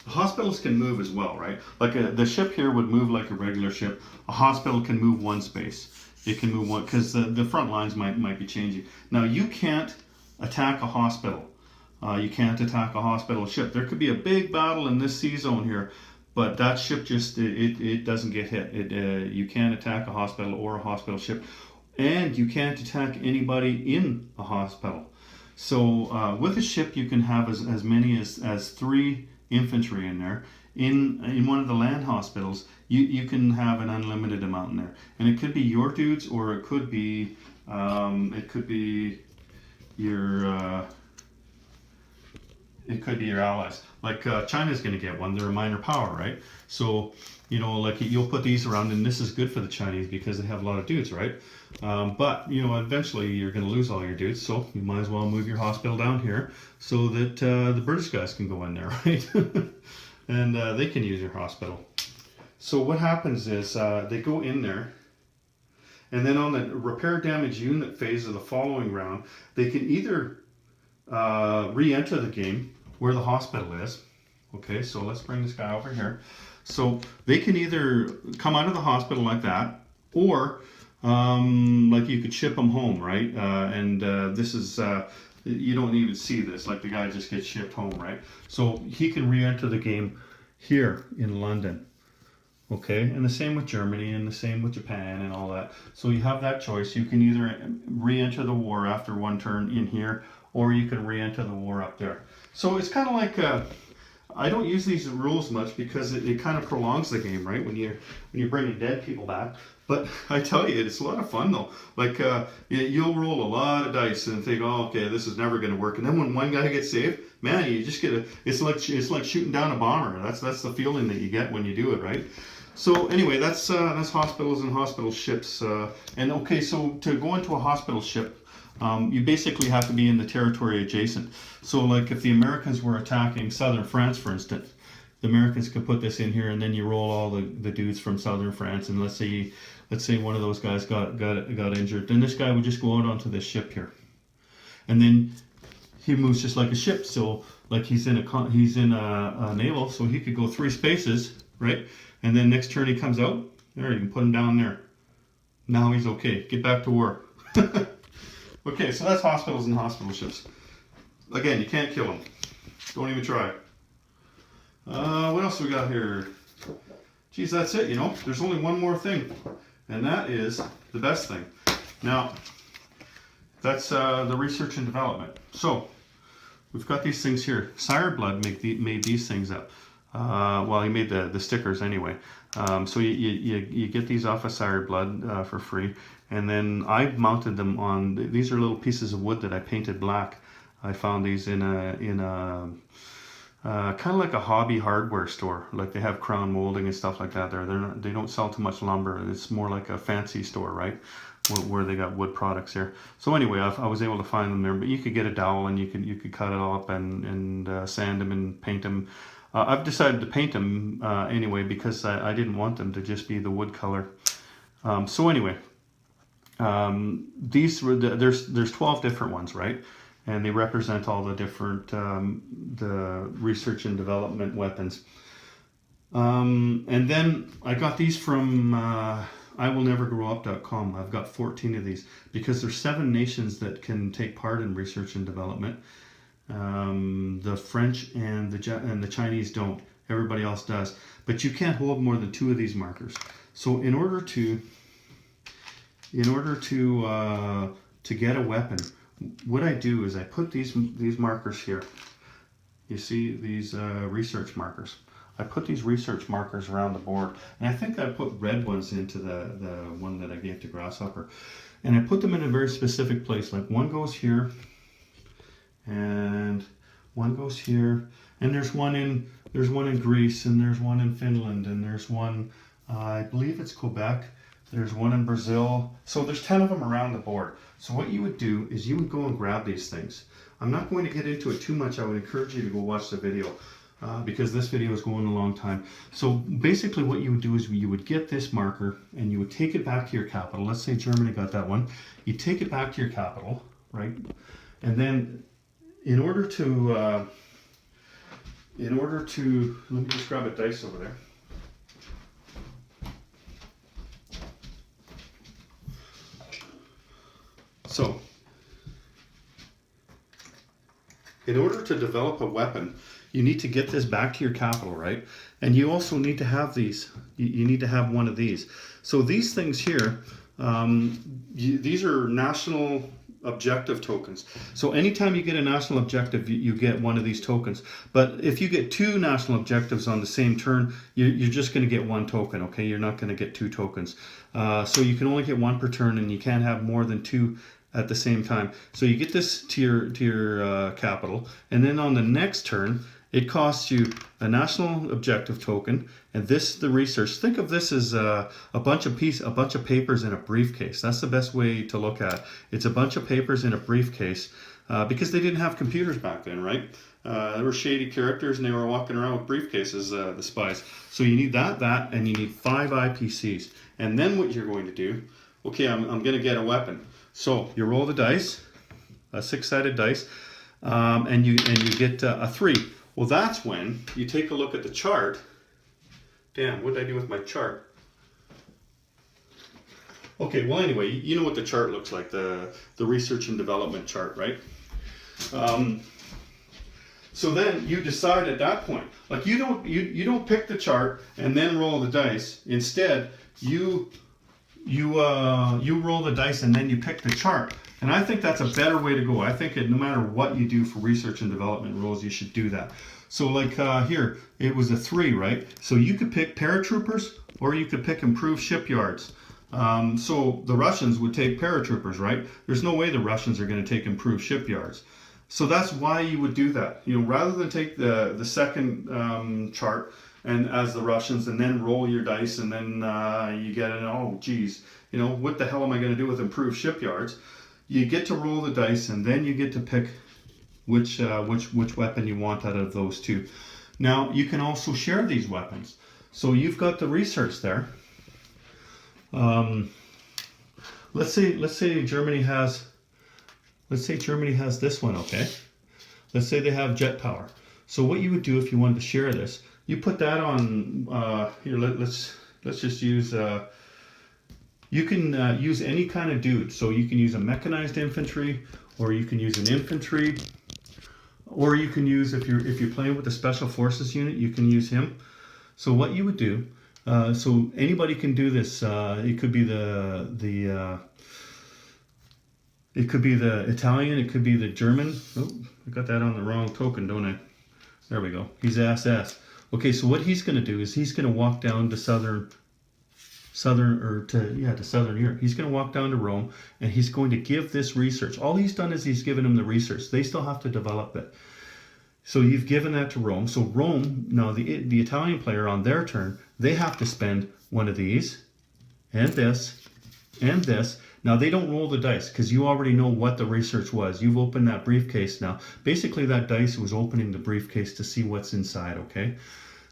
the hospitals can move as well, right? Like the ship here would move like a regular ship. A hospital can move 1 space. It can move 1 because the front lines might be changing. Now you can't attack a hospital. You can't attack a hospital ship. There could be a big battle in this sea zone here, but that ship just it doesn't get hit. You can't attack a hospital or a hospital ship, and you can't attack anybody in a hospital. So with a ship, you can have as many as 3 infantry in there. In one of the land hospitals, you can have an unlimited amount in there, and it could be your dudes, or it could be your allies. Like China's going to get one. They're a minor power, right? So like you'll put these around, and this is good for the Chinese because they have a lot of dudes, right? But eventually you're going to lose all your dudes, so you might as well move your hospital down here so that the British guys can go in there, right? And they can use your hospital. So what happens is they go in there, and then on the repair damage unit phase of the following round, they can either re-enter the game where the hospital is. Okay, so let's bring this guy over here. So they can either come out of the hospital like that, or like you could ship them home, right? This is you don't even see this. Like the guy just gets shipped home, right? So he can re-enter the game here in London. Okay, and the same with Germany and the same with Japan and all that. So you have that choice. You can either re-enter the war after one turn in here, or you can re-enter the war up there. So it's kind of like I don't use these rules much because it kind of prolongs the game, right? When you're bringing dead people back. But I tell you, it's a lot of fun though. Like you'll roll a lot of dice and think, oh, okay, this is never going to work. And then when one guy gets saved, man, you just get it's like shooting down a bomber. That's the feeling that you get when you do it, right? So anyway, that's hospitals and hospital ships. And okay, so to go into a hospital ship, you basically have to be in the territory adjacent. So like if the Americans were attacking southern France, for instance, the Americans could put this in here, and then you roll all the dudes from southern France, and let's say one of those guys got injured, then this guy would just go out onto this ship here, and then he moves just like a ship. So like he's in a naval, so he could go 3 spaces, right? And then next turn he comes out, there, you can put him down there. Now he's okay, get back to war. Okay, so that's hospitals and hospital ships. Again, you can't kill them. Don't even try. What else we got here? Geez, that's it, you know. There's only one more thing, and that is the best thing. Now, that's the research and development. So, we've got these things here. Sireblood made these things up. Well, he made the stickers anyway. So you get these off of Sireblood for free. And then I mounted them on, these are little pieces of wood that I painted black. I found these in a kind of like a hobby hardware store. Like they have crown molding and stuff like that there. They don't sell too much lumber. It's more like a fancy store, right? Where they got wood products here. So anyway, I was able to find them there. But you could get a dowel and you could cut it up and sand them and paint them. I've decided to paint them anyway because I didn't want them to just be the wood color. So anyway, these were there's 12 different ones, right? And they represent all the different the research and development weapons. And then I got these from IWillNeverGrowUp.com. I've got 14 of these because there's 7 nations that can take part in research and development. The French and the Chinese don't. Everybody else does. But you can't hold more than 2 of these markers. So in order to get a weapon, what I do is I put these markers here. You see these research markers. I put these research markers around the board, and I think I put red ones into the one that I gave to Grasshopper, and I put them in a very specific place. Like one goes here, and one goes here, and there's one in Greece, and there's one in Finland, and there's one I believe it's Quebec. There's one in Brazil. So there's 10 of them around the board. So what you would do is you would go and grab these things. I'm not going to get into it too much. I would encourage you to go watch the video because this video is going a long time. So basically what you would do is you would get this marker and you would take it back to your capital. Let's say Germany got that one. You take it back to your capital, right? And then in order to, let me just grab a dice over there. So, in order to develop a weapon, you need to get this back to your capital, right? And you also need to have these. You need to have one of these. So these things here, these are national objective tokens. So anytime you get a national objective, you get one of these tokens. But if you get 2 national objectives on the same turn, you're just going to get 1 token, okay? You're not going to get 2 tokens. So you can only get 1 per turn, and you can't have more than 2 at the same time. So you get this to your capital, and then on the next turn, it costs you a national objective token, and this the research. Think of this as a bunch of papers in a briefcase. That's the best way to look at it. It's a bunch of papers in a briefcase because they didn't have computers back then, right? They were shady characters, and they were walking around with briefcases, the spies. So you need that, and you need 5 IPCs. And then what you're going to do? Okay, I'm going to get a weapon. So you roll the dice, a 6-sided dice, and you get a 3. Well, that's when you take a look at the chart. Damn, what did I do with my chart? Okay, well anyway, you know what the chart looks like, the research and development chart, right? So then you decide at that point, like you don't pick the chart and then roll the dice. Instead, you roll the dice and then you pick the chart. And I think that's a better way to go. I think no matter what you do for research and development rules, you should do that. So like here, it was a 3, right? So you could pick paratroopers or you could pick improved shipyards. So the Russians would take paratroopers, right? There's no way the Russians are going to take improved shipyards. So that's why you would do that. You know, rather than take the second chart and as the Russians and then roll your dice and then you get an, oh geez, you know, what the hell am I going to do with improved shipyards? You get to roll the dice and then you get to pick which weapon you want out of those two. Now you can also share these weapons. So you've got the research there. Let's say Germany has this one, okay? Let's say they have jet power. So what you would do if you wanted to share this, you put that on here. Let's just use. You can use any kind of dude. So you can use a mechanized infantry, or you can use an infantry, or you can use if you're playing with a special forces unit, you can use him. So what you would do. So anybody can do this. It could be it could be the Italian, it could be the German. Oh, I got that on the wrong token, don't I? There we go. He's SS. Okay, so what he's going to do is he's going to walk down to southern Europe. He's going to walk down to Rome, and he's going to give this research. All he's done is he's given them the research. They still have to develop it. So you've given that to Rome. So Rome, now the Italian player on their turn, they have to spend one of these, and this, and this. Now they don't roll the dice because you already know what the research was. You've opened that briefcase now. Basically that dice was opening the briefcase to see what's inside, okay?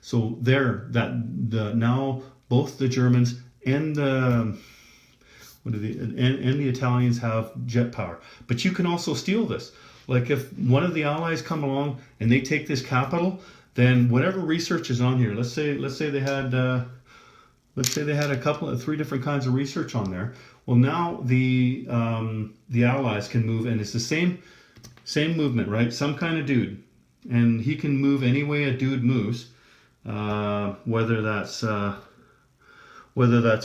So now both the Germans and the Italians have jet power. But you can also steal this. Like if one of the allies come along and they take this capital, then whatever research is on here, let's say they had a couple of 3 different kinds of research on there. Well, now the allies can move, and it's the same movement, right? Some kind of dude, and he can move any way a dude moves, whether that's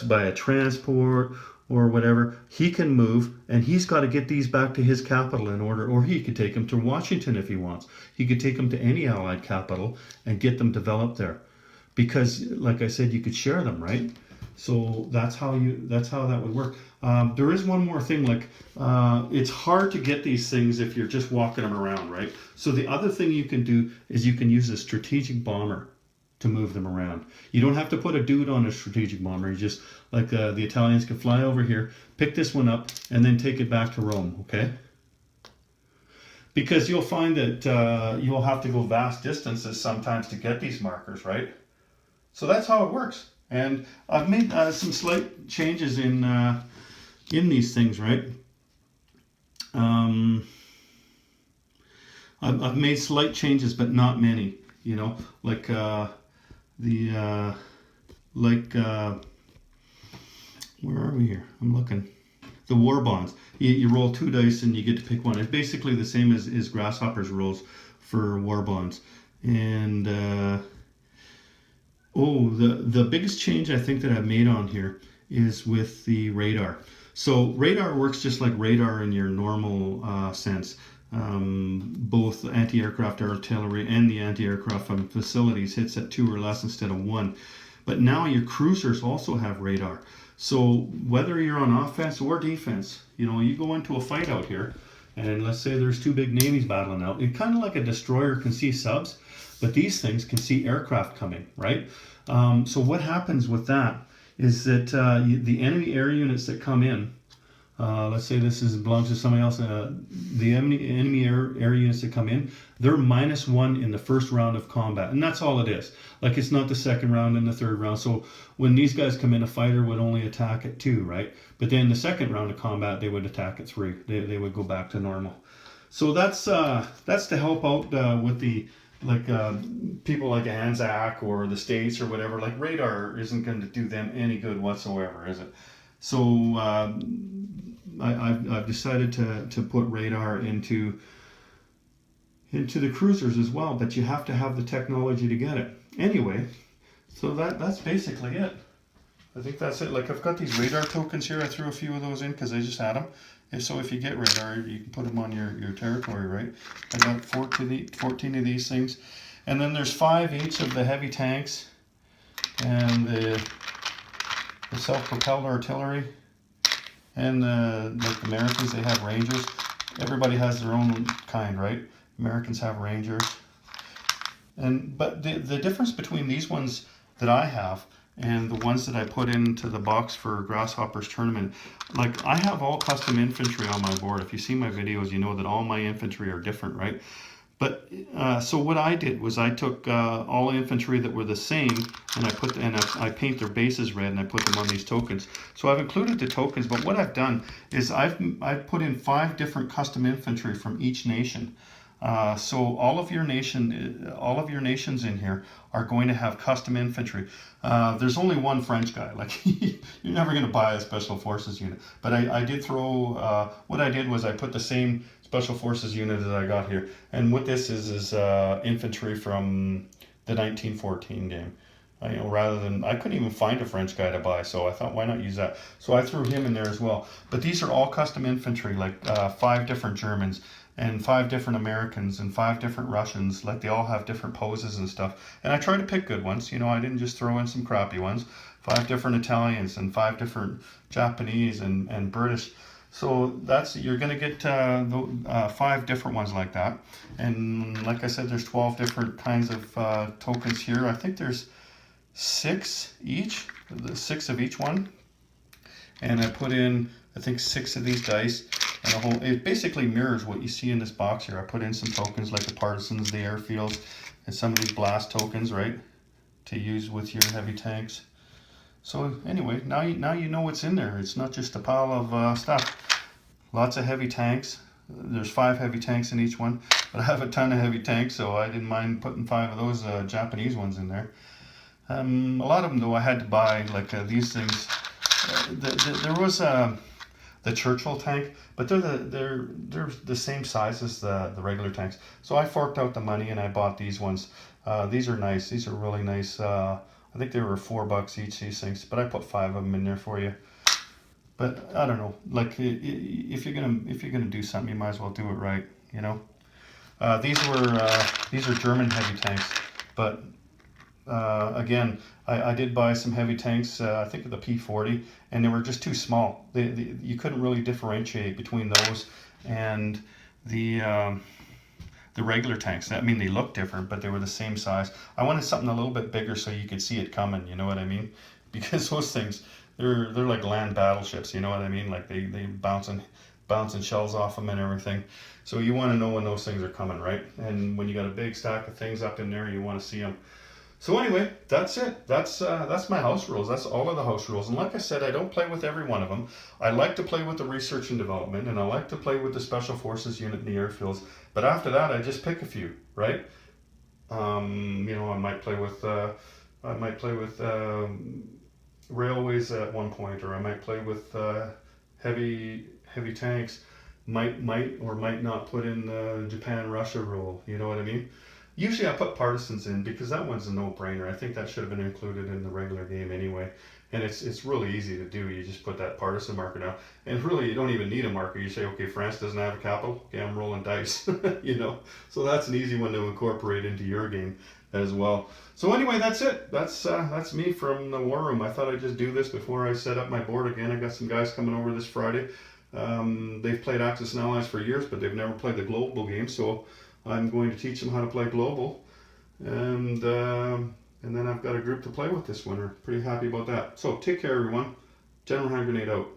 by a transport or whatever. He can move, and he's got to get these back to his capital in order, or he could take them to Washington if he wants. He could take them to any allied capital and get them developed there, because, like I said, you could share them, right? So that's how that would work. There is one more thing, like it's hard to get these things if you're just walking them around, right? So the other thing you can do is you can use a strategic bomber to move them around. You don't have to put a dude on a strategic bomber. You just, like the Italians can fly over here, pick this one up, and then take it back to Rome, okay? Because you'll find that you'll have to go vast distances sometimes to get these markers, right? So that's how it works. And I've made some slight changes in these things, right? I've made slight changes, but not many. You know, like where are we here? I'm looking. The war bonds. You roll 2 dice and you get to pick one. It's basically the same as Grasshopper's rolls for war bonds. And the biggest change I think that I've made on here is with the radar. So radar works just like radar in your normal sense. Both anti-aircraft artillery and the anti-aircraft facilities hits at 2 or less instead of 1. But now your cruisers also have radar. So whether you're on offense or defense, you know, you go into a fight out here, and let's say there's 2 big navies battling out. It's kind of like a destroyer can see subs, but these things can see aircraft coming, right? So what happens with that is that the enemy air units that come in, let's say this belongs to somebody else, the enemy air units that come in, they're -1 in the first round of combat, and that's all it is. Like, it's not the second round and the third round. So when these guys come in, a fighter would only attack at 2, right? But then the second round of combat, they would attack at 3. They would go back to normal. So that's to help out with the people like Anzac or the States or whatever. Like, radar isn't going to do them any good whatsoever, is it? So I've decided to put radar into into the cruisers as well, but you have to have the technology to get it. Anyway, so that's basically it. I think that's it. Like, I've got these radar tokens here. I threw a few of those in because I just had them. And so if you get radar, you can put them on your territory, right? I got 14 of these things. And then there's 5 each of the heavy tanks and the self-propelled artillery. And like the Americans, they have Rangers. Everybody has their own kind, right? Americans have Rangers. But the difference between these ones that I have and the ones that I put into the box for Grasshopper's tournament, like, I have all custom infantry on my board. If you see my videos, you know that all my infantry are different, right? But so what I did was I took all infantry that were the same, and I paint their bases red, and I put them on these tokens. So I've included the tokens, but what I've done is I've put in 5 different custom infantry from each nation. So all of your nations in here are going to have custom infantry. There's only one French guy. Like, you're never going to buy a special forces unit. But I did throw. What I did was I put the same special forces unit that I got here. And what this is infantry from the 1914 game. Rather than, I couldn't even find a French guy to buy, so I thought, why not use that? So I threw him in there as well. But these are all custom infantry, like 5 different Germans and 5 different Americans and 5 different Russians. Like, they all have different poses and stuff. And I tried to pick good ones. I didn't just throw in some crappy ones. 5 different Italians and 5 different Japanese and British. So you're going to get 5 different ones like that. And like I said, there's 12 different kinds of tokens here. I think there's 6 each, 6 of each one. And I put in, I think, 6 of these dice. And it basically mirrors what you see in this box here. I put in some tokens like the Partisans, the Airfields, and some of these blast tokens, right, to use with your heavy tanks. So anyway, now you know what's in there. It's not just a pile of stuff. Lots of heavy tanks. There's 5 heavy tanks in each one, but I have a ton of heavy tanks, so I didn't mind putting 5 of those Japanese ones in there. A lot of them, though, I had to buy, like these things. There was the Churchill tank, but they're the same size as the regular tanks. So I forked out the money and I bought these ones. These are nice. These are really nice. I think they were $4 each, these things, but I put 5 of them in there for you. But I don't know. Like, if you're gonna do something, you might as well do it right. These are German heavy tanks, but again, I did buy some heavy tanks. I think of the P40, and they were just too small. You couldn't really differentiate between those and the regular tanks. I mean, they looked different, but they were the same size. I wanted something a little bit bigger so you could see it coming. You know what I mean? Because those things, they're like land battleships. You know what I mean? Like, they bouncing shells off them and everything. So you want to know when those things are coming, right? And when you got a big stack of things up in there, you want to see them. So anyway, that's it. That's my house rules. That's all of the house rules. And like I said, I don't play with every one of them. I like to play with the research and development, and I like to play with the special forces unit and the airfields. But after that, I just pick a few, right? I might play with railways at one point, or I might play with heavy tanks. Might or might not put in the Japan-Russia rule. You know what I mean? Usually I put Partisans in because that one's a no-brainer. I think that should have been included in the regular game anyway. And it's really easy to do. You just put that Partisan marker down. And really, you don't even need a marker. You say, okay, France doesn't have a capital. Okay, I'm rolling dice. So that's an easy one to incorporate into your game as well. So anyway, that's it. That's me from the War Room. I thought I'd just do this before I set up my board again. I got some guys coming over this Friday. They've played Axis and Allies for years, but they've never played the global game. So I'm going to teach them how to play global, and then I've got a group to play with this winter. Pretty happy about that. So take care, everyone. General Hand Grenade out.